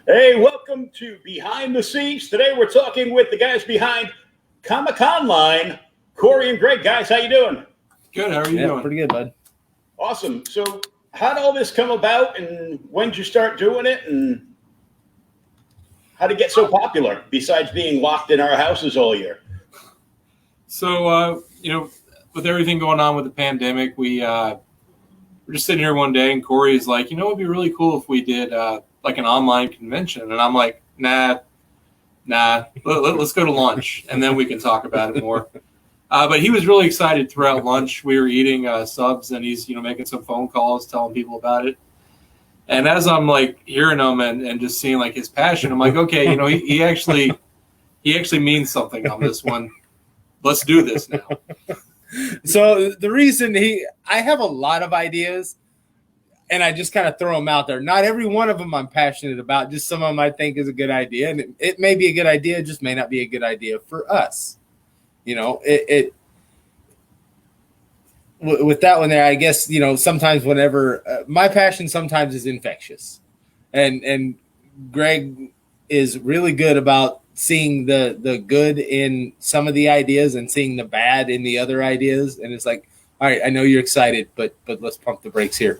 Hey, welcome to Behind the Scenes. Today we're talking with the guys behind Conline, Cory and Greg. Guys, how you doing? Good. How are you doing? Pretty good, bud. Awesome. So, how did all this come about, and when did you start doing it, and how did it get so popular? Besides being locked in our houses all year. So, with everything going on with the pandemic, we're just sitting here one day, and Cory is like, it'd be really cool if we did like an online convention, and I'm like, nah. Let's go to lunch, and then we can talk about it more. But he was really excited throughout lunch. We were eating subs, and he's making some phone calls, telling people about it. And as I'm like hearing him and just seeing like his passion, I'm like, okay, he actually means something on this one. Let's do this now. So the reason I have a lot of ideas, and I just kind of throw them out there. Not every one of them I'm passionate about. Just some of them I think is a good idea, and it may be a good idea, it just may not be a good idea for us. With that one there, I guess sometimes whenever my passion sometimes is infectious, and Greg is really good about seeing the good in some of the ideas and seeing the bad in the other ideas, and it's like, all right, I know you're excited, but let's pump the brakes here.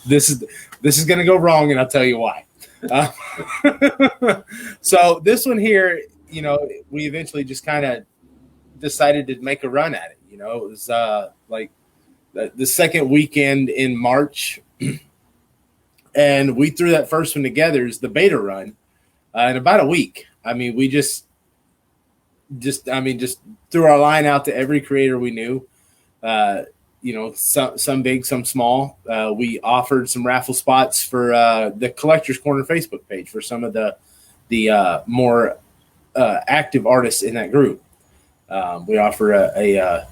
This is going to go wrong, and I'll tell you why. So this one here, we eventually just kind of decided to make a run at it. It was like the second weekend in March, and we threw that first one together as the beta run in about a week. I mean, we just threw our line out to every creator we knew. Some big, some small. We offered some raffle spots for the Collectors Corner Facebook page for some of the more active artists in that group. We offer a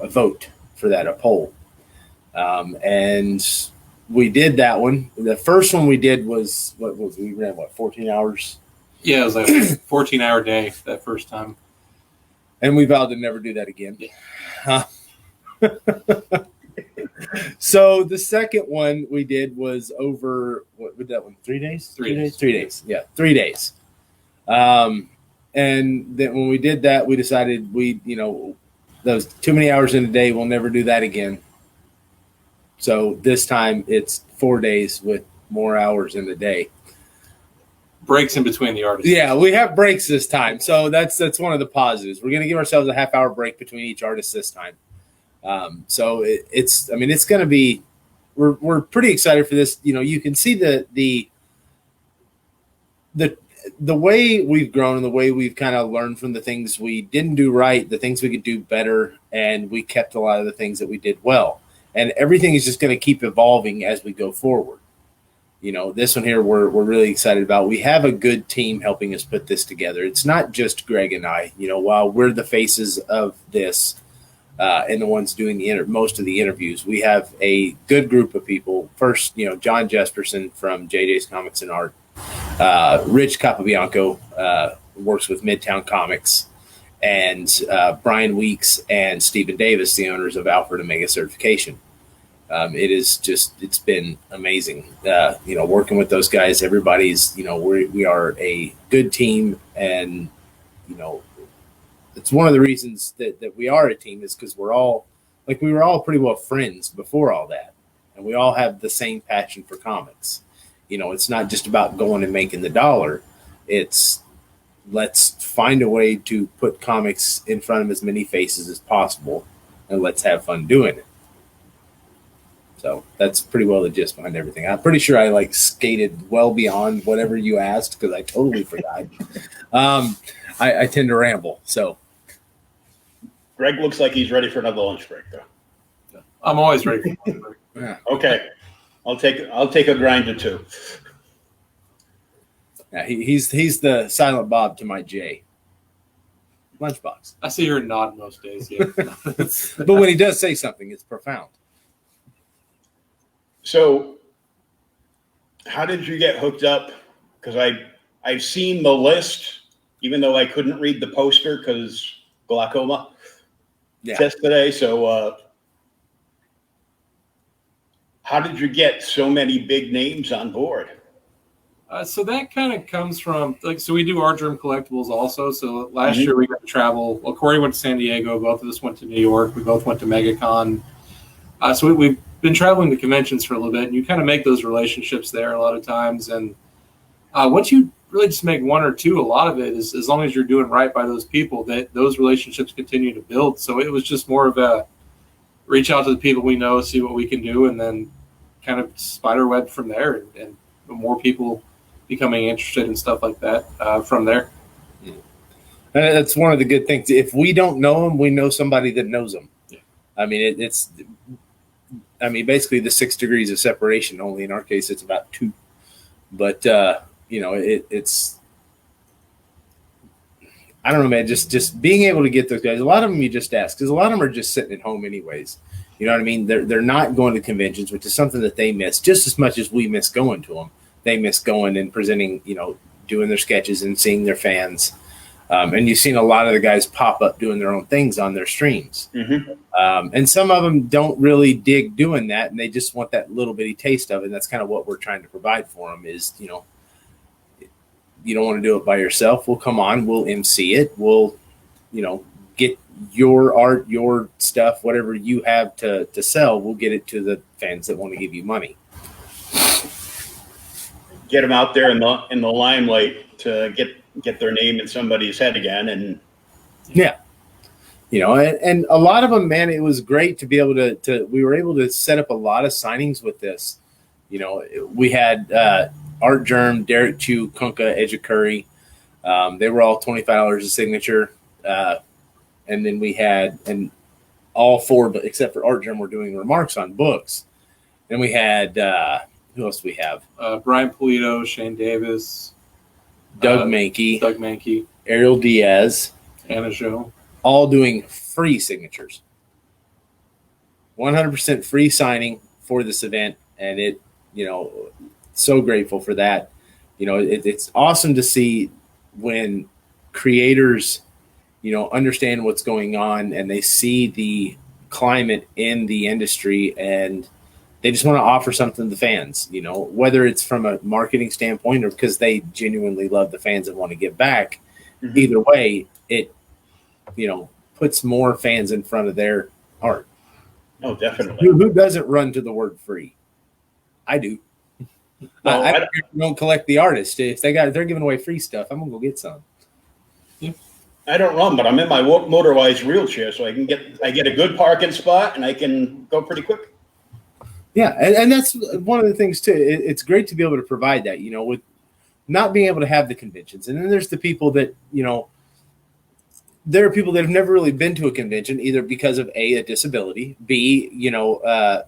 vote for that, a poll. And we did that one. The first one we did was we ran 14 hours? Yeah, it was like a 14-hour day that first time. And we vowed to never do that again. Yeah. So the second one we did was over, what was that one? 3 days? 3 days. 3 days. Yeah, 3 days. And then when we did that, we decided those too many hours in a day, we'll never do that again. So this time it's 4 days with more hours in the day. Breaks in between the artists. Yeah, we have breaks this time. So that's one of the positives. We're going to give ourselves a half-hour break between each artist this time. So it's going to be, we're pretty excited for this. You can see the way we've grown and the way we've kind of learned from the things we didn't do right, the things we could do better, and we kept a lot of the things that we did well. And everything is just going to keep evolving as we go forward. This one here we're really excited about. We have a good team helping us put this together. It's not just Greg and I. While we're the faces of this and the ones doing most of the interviews, we have a good group of people. First, John Jesperson from JJ's Comics and Art. Rich Capabianco works with Midtown Comics, and Brian Weeks and Stephen Davis, the owners of Alfred Omega Certification. It's been amazing, working with those guys. Everybody's, we are a good team, and, it's one of the reasons that we are a team is because we were all pretty well friends before all that. And we all have the same passion for comics. It's not just about going and making the dollar. It's let's find a way to put comics in front of as many faces as possible, and let's have fun doing it. So that's pretty well the gist behind everything. I'm pretty sure I skated well beyond whatever you asked because I totally forgot. I tend to ramble. So Greg looks like he's ready for another lunch break, though. I'm always ready for lunch break. yeah. Okay. I'll take a grind or two. Yeah, he's the Silent Bob to my J. Lunchbox. I see her nod most days. Yeah. But when he does say something, it's profound. So, how did you get hooked up? Because I've seen the list, even though I couldn't read the poster because glaucoma test today. So, how did you get so many big names on board? So that kind of comes from so we do Art Germ collectibles also. So last year we got to travel. Well, Cory went to San Diego. Both of us went to New York. We both went to MegaCon. So we've been traveling to conventions for a little bit, and you kind of make those relationships there a lot of times. And once you really just make one or two, a lot of it is as long as you're doing right by those people, that those relationships continue to build. So it was just more of a reach out to the people we know, see what we can do, and then kind of spider web from there, and more people becoming interested in stuff like that from there. Yeah. And that's one of the good things. If we don't know them, we know somebody that knows them. Yeah. I mean, it's basically the 6 degrees of separation. Only in our case, it's about 2. But it's I don't know, man. Just being able to get those guys. A lot of them you just ask, because a lot of them are just sitting at home anyways. You know what I mean? They're not going to conventions, which is something that they miss just as much as we miss going to them. They miss going and presenting, doing their sketches and seeing their fans. And you've seen a lot of the guys pop up doing their own things on their streams. Mm-hmm. And some of them don't really dig doing that, and they just want that little bitty taste of it. And that's kind of what we're trying to provide for them is, you don't want to do it by yourself. We'll come on, we'll MC it. We'll, get your art, your stuff, whatever you have to sell, we'll get it to the fans that want to give you money. Get them out there in the limelight to get their name in somebody's head again. And yeah, and a lot of them, man, it was great to be able to we were able to set up a lot of signings with this. We had Art Germ, Derek Chu, Kunka, Geekery. They were all $25 a signature. And then we had, and all 4, but except for Art Germ, were doing remarks on books. Then we had, who else do we have? Brian Polito, Shane Davis, Doug Mankey, Ariel Diaz, Anna Joe, all doing free signatures. 100% free signing for this event. And it, so grateful for that. It's awesome to see when creators, understand what's going on and they see the climate in the industry and they just want to offer something to the fans, whether it's from a marketing standpoint or because they genuinely love the fans and want to give back. Mm-hmm. Either way, it, puts more fans in front of their art. Oh, definitely. Who doesn't run to the word free? I do. Well, I don't collect the artist. If they're giving away free stuff, I'm gonna go get some. Yeah. I don't run, but I'm in my motorized wheelchair, so I get a good parking spot and I can go pretty quick. Yeah, and that's one of the things too. It's great to be able to provide that, with not being able to have the conventions. And then there's the people that, there are people that have never really been to a convention, either because of a disability, B,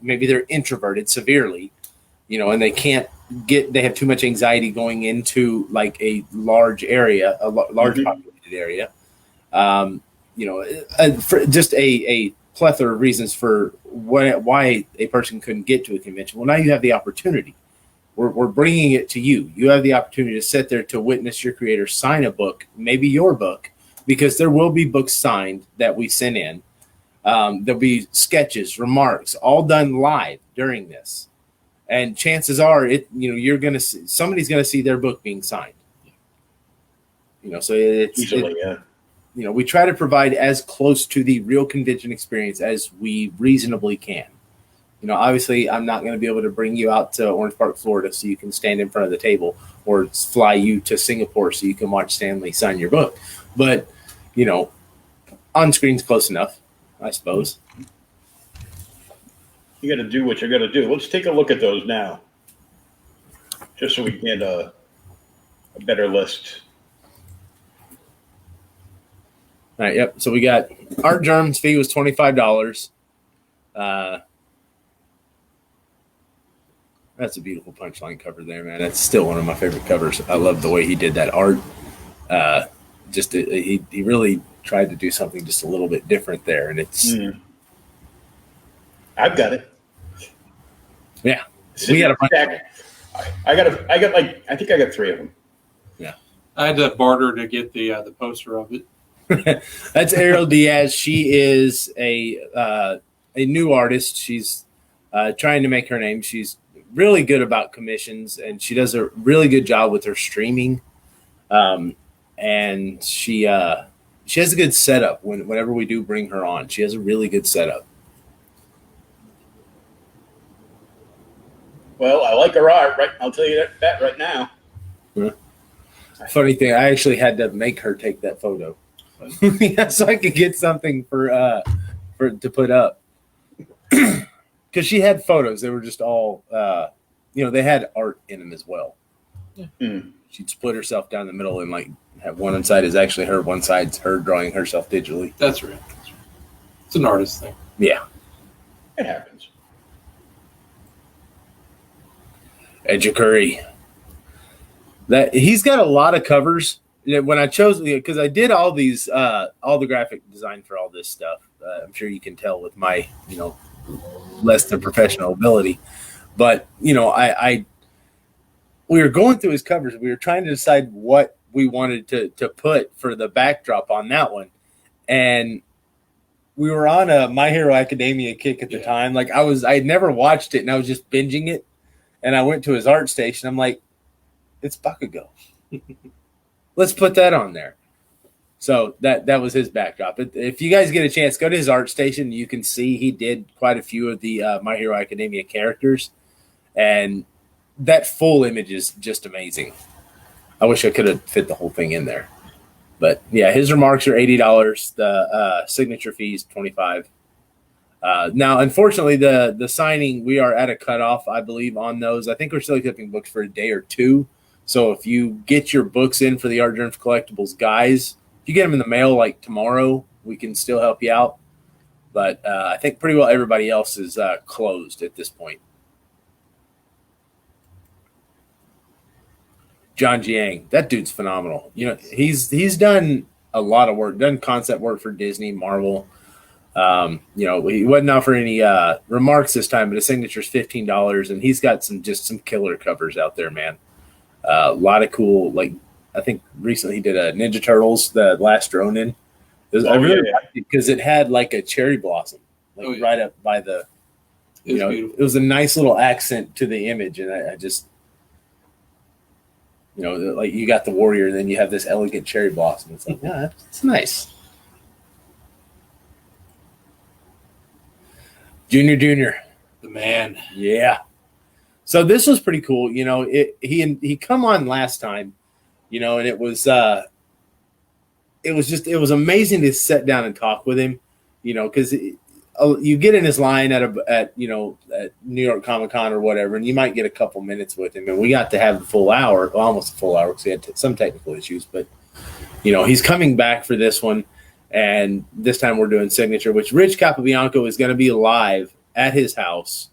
maybe they're introverted severely, and they can't they have too much anxiety going into like a large area, a large mm-hmm. populated area. For just a plethora of reasons for why a person couldn't get to a convention. Well, now you have the opportunity. We're bringing it to you. You have the opportunity to sit there to witness your creator sign a book, maybe your book, because there will be books signed that we send in. There'll be sketches, remarks, all done live during this. And chances are, you're going to see somebody's going to see their book being signed. So it's usually, yeah. We try to provide as close to the real convention experience as we reasonably can. Obviously, I'm not going to be able to bring you out to Orange Park, Florida, so you can stand in front of the table, or fly you to Singapore so you can watch Stanley sign your book. But, on screen's close enough, I suppose. You got to do what you got to do. Let's take a look at those now, just so we can get a better list. All right, yep. So we got Art Germ's fee was $25. That's a beautiful Punchline cover there, man. That's still one of my favorite covers. I love the way he did that art. He really tried to do something just a little bit different there, and it's. I've got it. Yeah, we got a bunch. I think I got 3 of them. Yeah, I had to barter to get the poster of it. That's Ariel Diaz. She is a new artist. She's trying to make her name. She's really good about commissions, and she does a really good job with her streaming. And she has a good setup whenever we do bring her on. She has a really good setup. Well, I like her art, right? I'll tell you that right now. Yeah. Funny thing, I actually had to make her take that photo, yeah, so I could get something for to put up. Because she had photos, they were just all, they had art in them as well. Yeah. Mm. She'd split herself down the middle and like have one side is actually her, one side's her drawing herself digitally. That's right. It's an artist thing. Yeah, It happens. and Geekery. That he's got a lot of covers. When I chose, because I did all these, all the graphic design for all this stuff. I'm sure you can tell with my, less than professional ability. But we were going through his covers. We were trying to decide what we wanted to put for the backdrop on that one, and we were on a My Hero Academia kick at the time. Like I had never watched it, and I was just binging it. And I went to his art station. I'm like, it's Bakugo. Let's put that on there. So that was his backdrop. If you guys get a chance, go to his art station. You can see he did quite a few of the My Hero Academia characters. And that full image is just amazing. I wish I could have fit the whole thing in there. But yeah, his remarks are $80. The signature fee is $25. Now, unfortunately, the signing, we are at a cutoff, I believe, on those. I think we're still accepting books for a day or two. So if you get your books in for the Art Germs Collectibles guys, if you get them in the mail like tomorrow, we can still help you out. But I think pretty well everybody else is closed at this point. John Jiang, that dude's phenomenal. He's done a lot of work, done concept work for Disney, Marvel. He wasn't offering any remarks this time, but his signature's $15, and he's got some killer covers out there, man. A lot of cool, like I think recently he did a Ninja Turtles, the Last Ronin. I really liked it because it had like a cherry blossom, right up by the. It was a nice little accent to the image, and I just, like you got the warrior, and then you have this elegant cherry blossom. It's like, yeah, it's nice. Junior. The man. Yeah. So this was pretty cool. He come on last time, and it was amazing to sit down and talk with him, because you get in his line at New York Comic Con or whatever, and you might get a couple minutes with him, and we got to have the full hour, almost a full hour, because he had some technical issues, but he's coming back for this one. And this time we're doing signature, which Rich Capobianco is going to be live at his house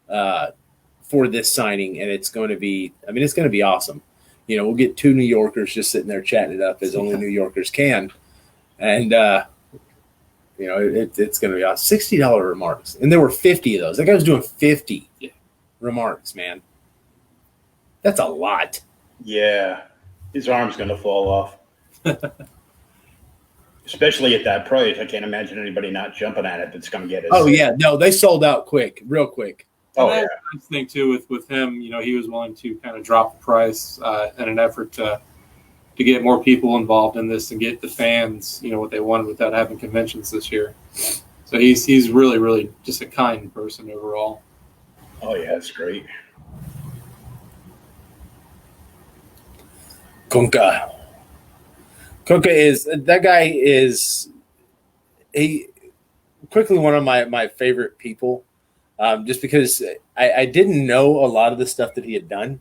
for this signing. And it's going to be awesome. We'll get two New Yorkers just sitting there chatting it up as only New Yorkers can. And, it's going to be awesome. $60 remarks. And there were 50 of those. That guy was doing 50 remarks, man. That's a lot. Yeah. His arm's going to fall off. Especially at that price. I can't imagine anybody not jumping at it that's going to get it. Oh, yeah. No, they sold out real quick. Oh, yeah. I think, too, with him, he was willing to kind of drop the price in an effort to get more people involved in this and get the fans, what they wanted without having conventions this year. So he's really, really just a kind person overall. Oh, yeah, that's great. Kunka is quickly one of my favorite people, just because I didn't know a lot of the stuff that he had done,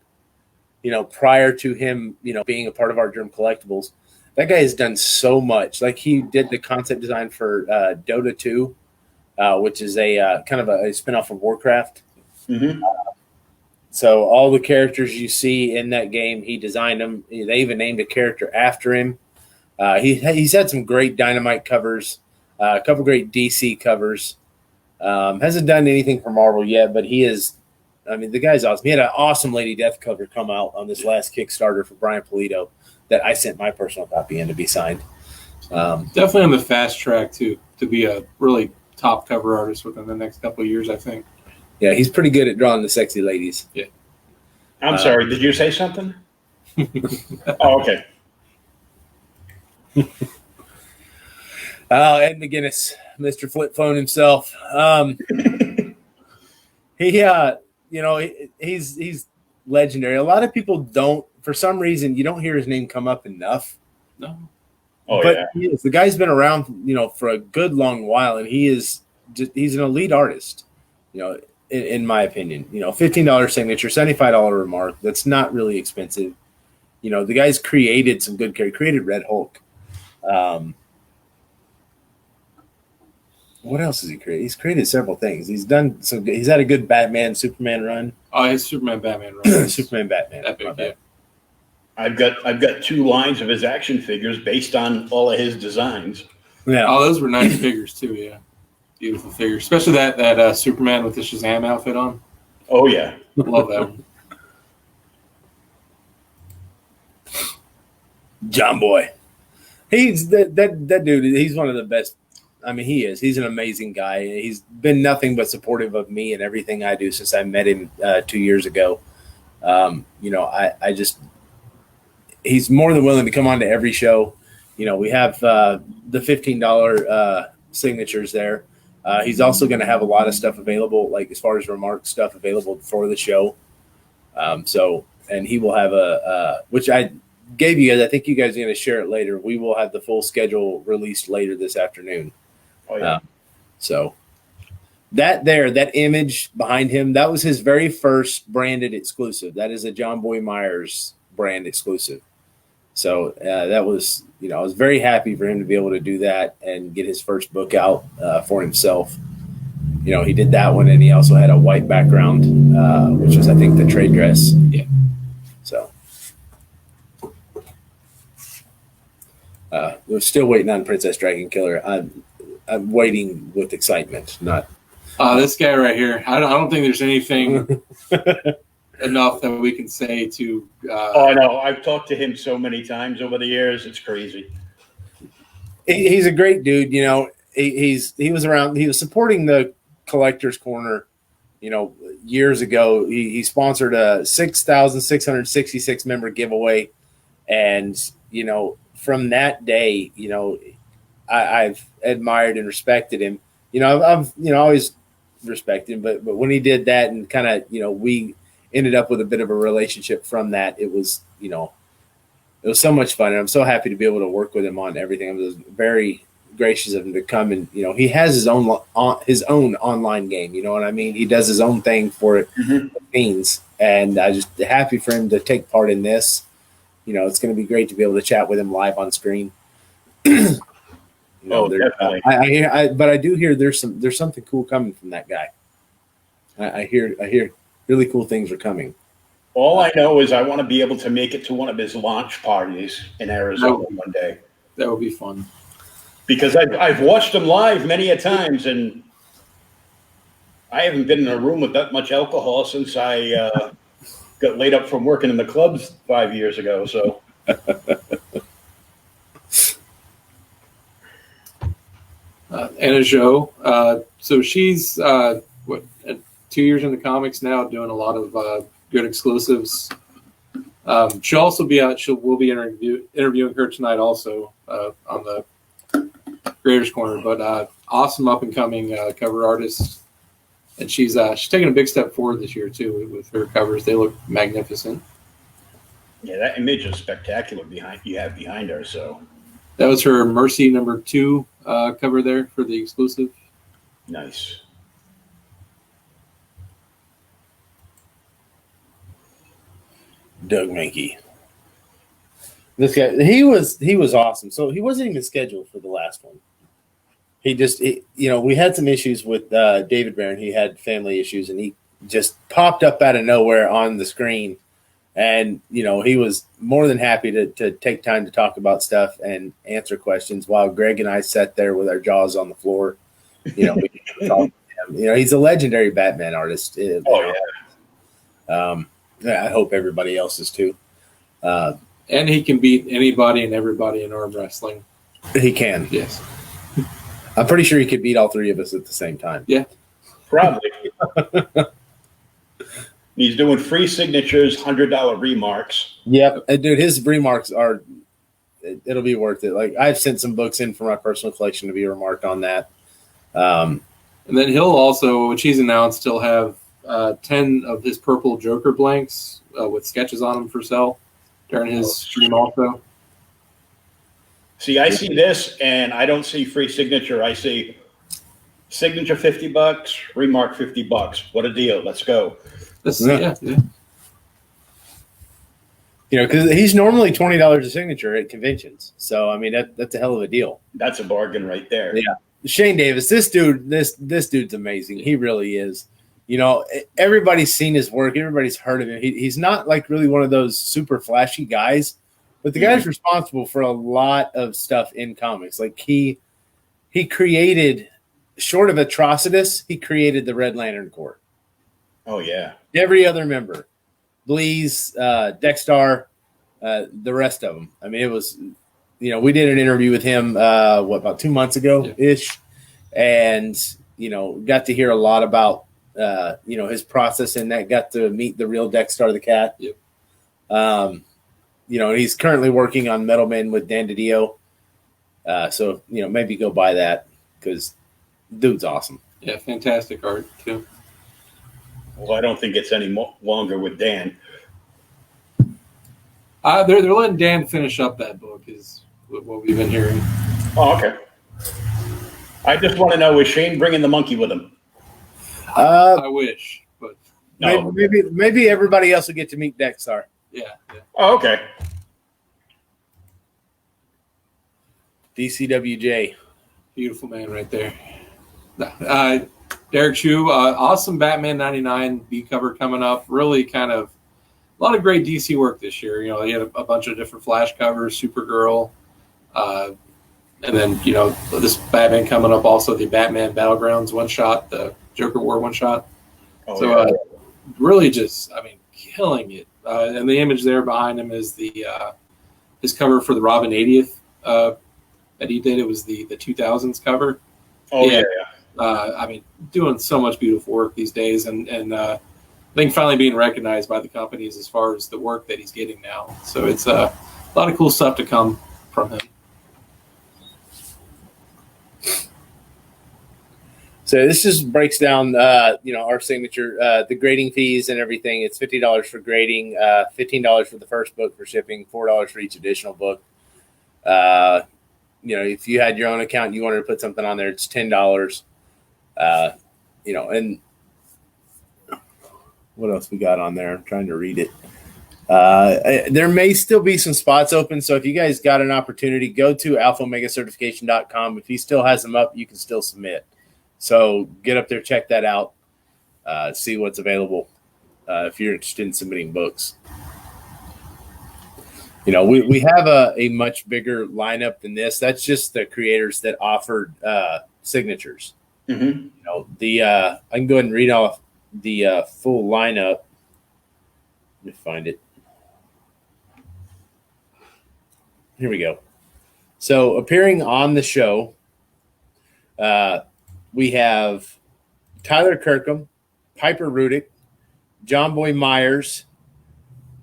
prior to him, being a part of Art Germ Collectibles. That guy has done so much. Like he did the concept design for Dota 2, which is a kind of a spinoff of Warcraft. Mm-hmm. So all the characters you see in that game, he designed them. They even named a character after him. He's had some great Dynamite covers, a couple great DC covers. Hasn't done anything for Marvel yet, but the guy's awesome. He had an awesome Lady Death cover come out on this last Kickstarter for Brian Polito that I sent my personal copy in to be signed. Definitely on the fast track to be a really top cover artist within the next couple of years, I think. Yeah, he's pretty good at drawing the sexy ladies. Yeah. I'm sorry. Did you say something? Oh, okay. Ed McGinnis, Mr. Flip Phone himself. He's legendary. A lot of people don't, for some reason, you don't hear his name come up enough. No. Oh, but yeah. he is. The guy's been around, for a good long while, and he's an elite artist, in my opinion. $15 signature, $75 remark. That's not really expensive. The guy's created some good characters. Created Red Hulk. What else has he created? He's created several things. He's had a good Batman, Superman run. Oh, his Superman, Batman run. Superman, Batman. Epic, yeah. I've got 2 lines of his action figures based on all of his designs. Yeah. Oh, those were nice figures too. Yeah, beautiful figures, especially that Superman with the Shazam outfit on. Oh yeah, love that one. John Boy. He's that dude. He's one of the best. I mean, he is. He's an amazing guy. He's been nothing but supportive of me and everything I do since I met him 2 years ago. He's more than willing to come on to every show. We have the $15 signatures there. He's also going to have a lot of stuff available, like as far as remark stuff available for the show. And he will have which I gave you guys. I think you guys are going to share it later. We will have the full schedule released later this afternoon. oh yeah. That image behind him, that was his very first branded exclusive. That is a John Boy Myers brand exclusive. So that was, I was very happy for him to be able to do that and get his first book out for himself. He did that one, and he also had a white background, which was, I think, the trade dress. Yeah. So we're still waiting on Princess Dragon Killer. I'm waiting with excitement. Not this guy right here. I don't think there's anything enough that we can say to. Oh, I know. I've talked to him so many times over the years. It's crazy. He's a great dude. He was around. He was supporting the Collectors Corner. Years ago, he sponsored a 6,666 member giveaway, and from that day, I've admired and respected him. I've always respected him, but when he did that and kind of we ended up with a bit of a relationship from that. It was it was so much fun, and I'm so happy to be able to work with him on everything. I was very gracious of him to come, and he has his own online game. You know what I mean? He does his own thing for it, Fiends, and I just happy for him to take part in this. It's going to be great to be able to chat with him live on screen. Definitely. But I do hear there's something cool coming from that guy. I hear really cool things are coming. All I know is I want to be able to make it to one of his launch parties in Arizona one day. That would be fun. Because I've watched him live many a times, and I haven't been in a room with that much alcohol since I got laid up from working in the clubs 5 years ago. So. Anna Jo. So she's 2 years in the comics now, doing a lot of good exclusives. She'll also be out. We'll be interviewing her tonight also on the Creators Corner. But awesome up and coming cover artist, and she's taking a big step forward this year too with her covers. They look magnificent. Yeah, that image is spectacular behind her. So that was her Mercy #2 cover there for the exclusive. Nice. Doug Mankey. This guy, he was awesome. So he wasn't even scheduled for the last one. We had some issues with David Barron. He had family issues, and he just popped up out of nowhere on the screen. And, he was more than happy to take time to talk about stuff and answer questions while Greg and I sat there with our jaws on the floor. We talked to him. He's a legendary Batman artist. I hope everybody else is too. And he can beat anybody and everybody in arm wrestling. He can. Yes. I'm pretty sure he could beat all three of us at the same time. Yeah. Probably. He's doing free signatures, $100 remarks. Yep, dude, his remarks are. It'll be worth it. Like I've sent some books in for my personal collection to be remarked on that. And then he'll also, which he's announced, he'll have 10 of his purple Joker blanks with sketches on them for sale during his stream also. See, I see this, and I don't see free signature. I see signature $50, remark $50. What a deal! Let's go. Yeah. You know, because he's normally $20 a signature at conventions. So I mean, that's a hell of a deal. That's a bargain right there. Yeah, Shane Davis, this dude's amazing. He really is. You know, everybody's seen his work. Everybody's heard of him. He's not like really one of those super flashy guys, but the guy's responsible for a lot of stuff in comics. Like he created, short of Atrocitus, he created the Red Lantern Corps. Oh yeah. Every other member, Bleeze, Dexter, the rest of them. I mean, it was, you know, we did an interview with him, about 2 months ago ish, and you know, got to hear a lot about you know, his process in that. Got to meet the real Dexter the cat. Yep. You know, he's currently working on Metal Men with Dan DiDio. So, you know, maybe go buy that because dude's awesome. Yeah, fantastic art too. Well, I don't think it's any longer with Dan. They're letting Dan finish up that book, is what we've been hearing. Oh, okay. I just want to know, is Shane bringing the monkey with him? I wish, but No. Maybe everybody else will get to meet Dexter. yeah. Oh, okay. DCWJ. Beautiful man right there. Derek Chu, awesome Batman 99 B cover coming up. Really kind of a lot of great DC work this year. You know, he had a bunch of different Flash covers, Supergirl, and then, you know, this Batman coming up also, the Batman Battlegrounds one-shot, the Joker War one-shot. Oh, So yeah. really just, I mean, killing it. And the image there behind him is the his cover for the Robin 80th that he did. It was the 2000s cover. Oh, yeah. I mean, doing so much beautiful work these days, and I think finally being recognized by the companies as far as the work that he's getting now. So it's a lot of cool stuff to come from him. So this just breaks down, you know, our signature, the grading fees and everything. It's $50 for grading, $15 for the first book for shipping, $4 for each additional book. You know, if you had your own account, and you wanted to put something on there, it's $10. You know, and what else we got on there? I'm trying to read it. There may still be some spots open. So if you guys got an opportunity, go to alphaomegacertification.com. If he still has them up, you can still submit. So get up there, check that out, see what's available if you're interested in submitting books. You know, we have a much bigger lineup than this. That's just the creators that offered signatures. Mm-hmm. You know, I can go ahead and read off the full lineup. Let me find it. Here we go. So appearing on the show, we have Tyler Kirkham, Piper Rudick, John Boy Myers,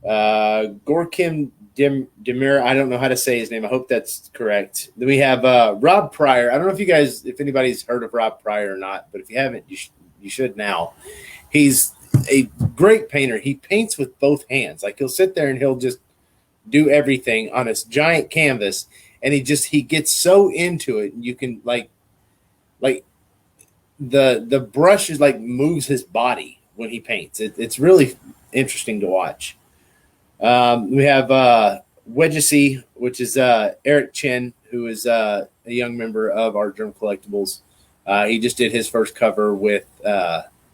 Gorkim Demir. I don't know how to say his name. I hope that's correct. Then we have Rob Pryor. I don't know if anybody's heard of Rob Pryor or not, but if you haven't, you should now. He's a great painter. He paints with both hands. Like he'll sit there and he'll just do everything on this giant canvas, and he gets so into it. You can like the brush is like moves his body when he paints. It's really interesting to watch. We have Wedgesy, which is Eric Chen, who is a young member of our Germ Collectibles. He just did his first cover with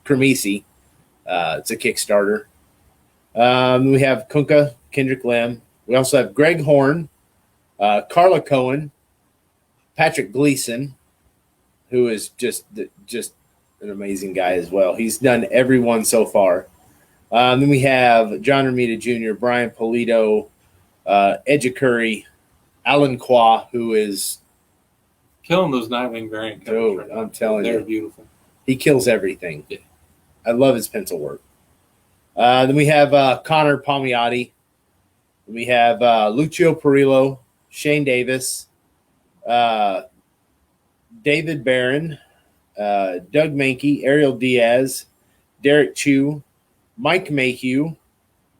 Cremisi. It's a Kickstarter. We have Kunka, Kendrick Lim. We also have Greg Horn, Carla Cohen, Patrick Gleason, who is just an amazing guy as well. He's done every one so far. Then we have John Romita Jr., Brian Polito, Geekery, Alan Qua, who is Killing those Nightwing variant covers right now. I'm telling They're you. beautiful. He kills everything. Yeah. I love his pencil work. Then we have Connor Palmiotti. We have Lucio Perillo, Shane Davis, David Barron, Doug Mankey, Ariel Diaz, Derek Chu, Mike Mayhew,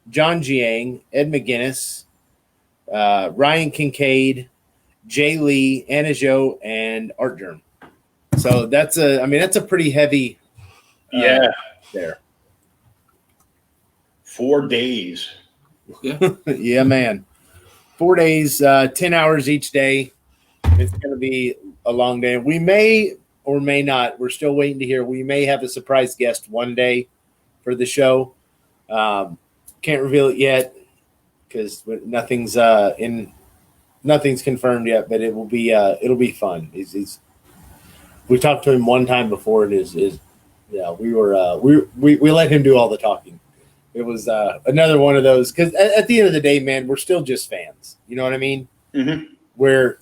John Jiang, Ed McGinnis, Ryan Kincaid, Jay Lee, Anna Jo, and Art Germ. So that's a pretty heavy there. 4 days. Yeah. Yeah, man. 4 days, 10 hours each day. It's going to be a long day. We may or may not. We're still waiting to hear. We may have a surprise guest one day for the show. Can't reveal it yet because nothing's confirmed yet. But it'll be fun. We talked to him one time before. We let him do all the talking. It was another one of those because at the end of the day, man, we're still just fans. You know what I mean? Mm-hmm. We're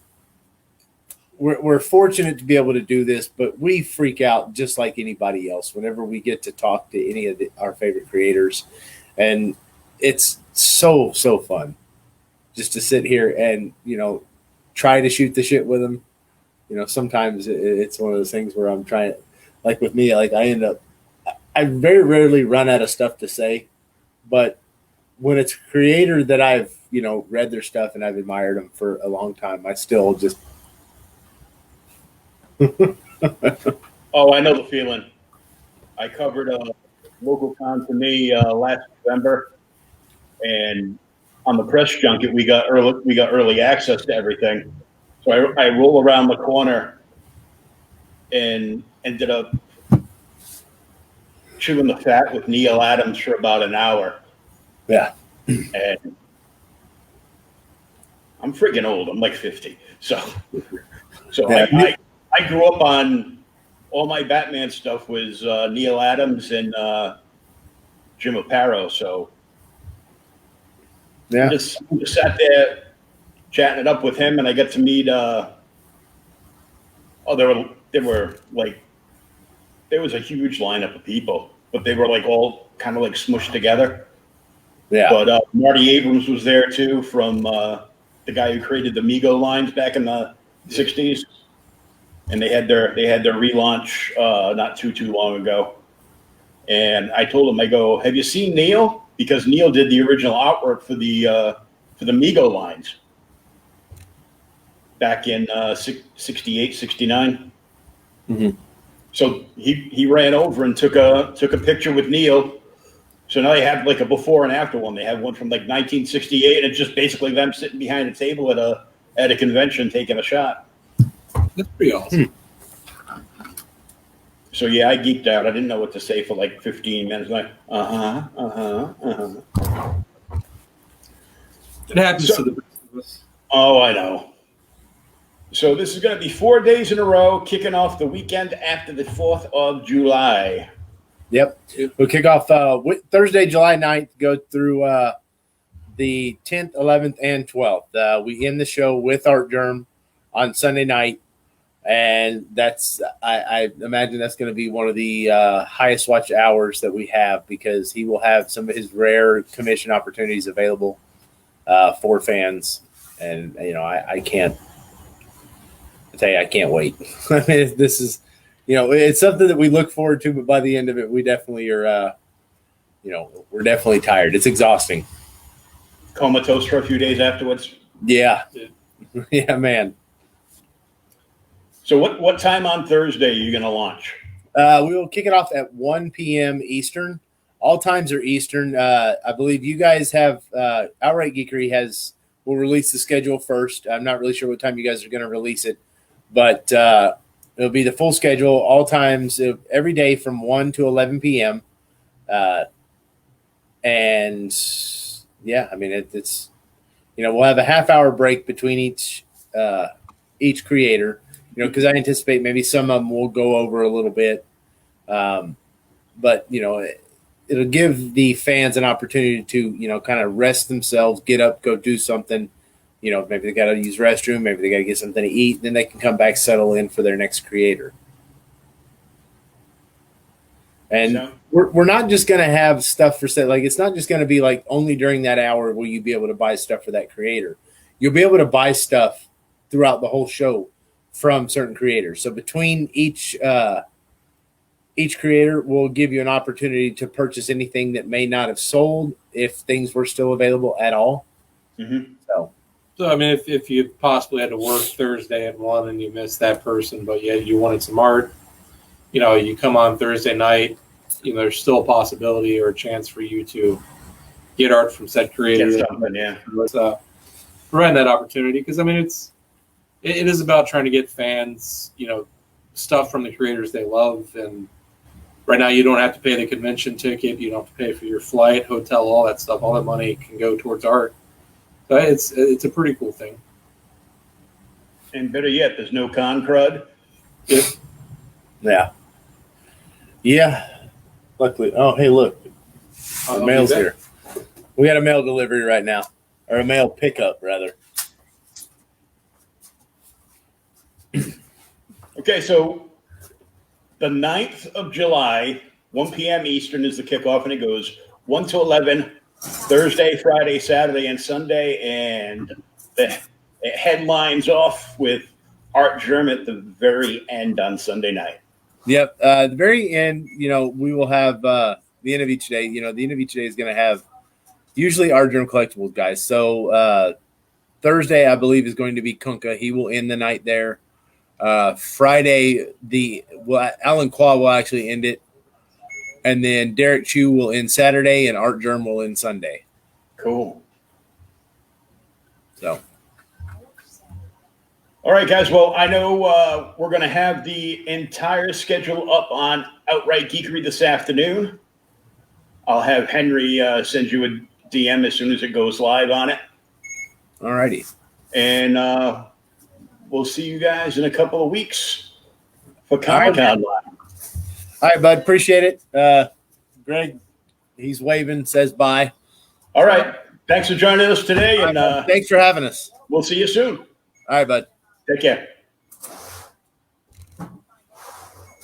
fortunate to be able to do this, but we freak out just like anybody else whenever we get to talk to any of our favorite creators, and it's so fun just to sit here and try to shoot the shit with them. Sometimes it's one of those things where I'm trying, like with me, like I very rarely run out of stuff to say, but when it's a creator that I've read their stuff and I've admired them for a long time, I still just Oh, I know the feeling. I covered a local con to me last November, and on the press junket we got early access to everything. So I roll around the corner and ended up chewing the fat with Neil Adams for about an hour. Yeah. And I'm freaking old. I'm like 50. So Yeah. I grew up on all my Batman stuff was Neil Adams and Jim Aparo. So Yeah. just sat there chatting it up with him, and I got to meet. There was a huge lineup of people, but they were like all kind of like smushed together. Yeah. But Marty Abrams was there too, from the guy who created the Mego lines back in the '60s, and they had their relaunch not too long ago. And I told him, I go, "Have you seen Neil?" Because Neil did the original artwork for the Mego lines back in 68, 69. Mm-hmm. So he ran over and took a picture with Neil. So now they have like a before and after one. They have one from like 1968, and it's just basically them sitting behind a table at a convention taking a shot. That's pretty awesome. So yeah, I geeked out. I didn't know what to say for like 15 minutes. Like, It happens to the best of us. Oh, I know. So this is going to be 4 days in a row, kicking off the weekend after the 4th of July. Yep. We'll kick off Thursday, July 9th, go through the 10th, 11th, and 12th. We end the show with Art Germ on Sunday night, and that's I imagine that's going to be one of the highest watch hours that we have because he will have some of his rare commission opportunities available for fans, and I can't tell you I can't wait. I mean, this is. It's something that we look forward to, but by the end of it, we definitely are, we're definitely tired. It's exhausting. Comatose for a few days afterwards. Yeah. Yeah, man. So what time on Thursday are you going to launch? We will kick it off at 1 p.m. Eastern. All times are Eastern. I believe you guys have, Outright Geekery will release the schedule first. I'm not really sure what time you guys are going to release it, but, it'll be the full schedule, all times, every day from 1 to 11 p.m. And, yeah, I mean, it's we'll have a half-hour break between each creator, because I anticipate maybe some of them will go over a little bit. But, it'll give the fans an opportunity to, kind of rest themselves, get up, go do something. Maybe they got to use restroom, maybe they got to get something to eat, then they can come back, settle in for their next creator. And So- we're not just going to have stuff for sale. Like, it's not just going to be like only during that hour will you be able to buy stuff for that creator. You'll be able to buy stuff throughout the whole show from certain creators. So between each creator will give you an opportunity to purchase anything that may not have sold if things were still available at all. Mm-hmm. So I mean, if you possibly had to work Thursday at 1 and you missed that person, but yet you wanted some art, you come on Thursday night, there's still a possibility or a chance for you to get art from said creator. Get something, yeah. Let's provide that opportunity, because I mean, it is about trying to get fans, stuff from the creators they love. And right now, you don't have to pay the convention ticket, you don't have to pay for your flight, hotel, all that stuff. All that money can go towards art. So it's a pretty cool thing. And better yet, there's no con crud. yeah. Luckily, oh hey, look, the mail's here. We got a mail delivery right now, or a mail pickup rather. Okay, so the 9th of July, 1 p.m. Eastern is the kickoff, and it goes 1 to 11, Thursday, Friday, Saturday, and Sunday, and it headlines off with Art Germ at the very end on Sunday night. Yep. The very end, we will have the end of each day. The end of each day is going to have usually Art Germ collectibles, guys. So Thursday, I believe, is going to be Kunka. He will end the night there. Friday, Alan Qua will actually end it. And then Derek Chu will end Saturday, and Art Germ will end Sunday. Cool. So. All right, guys. Well, I know we're going to have the entire schedule up on Outright Geekery this afternoon. I'll have Henry send you a DM as soon as it goes live on it. All righty. And we'll see you guys in a couple of weeks for Comic-Con Live. All right, bud. Appreciate it. Greg, he's waving, says bye. All right. Thanks for joining us today. And thanks for having us. we'll see you soon. All right, bud. Take care.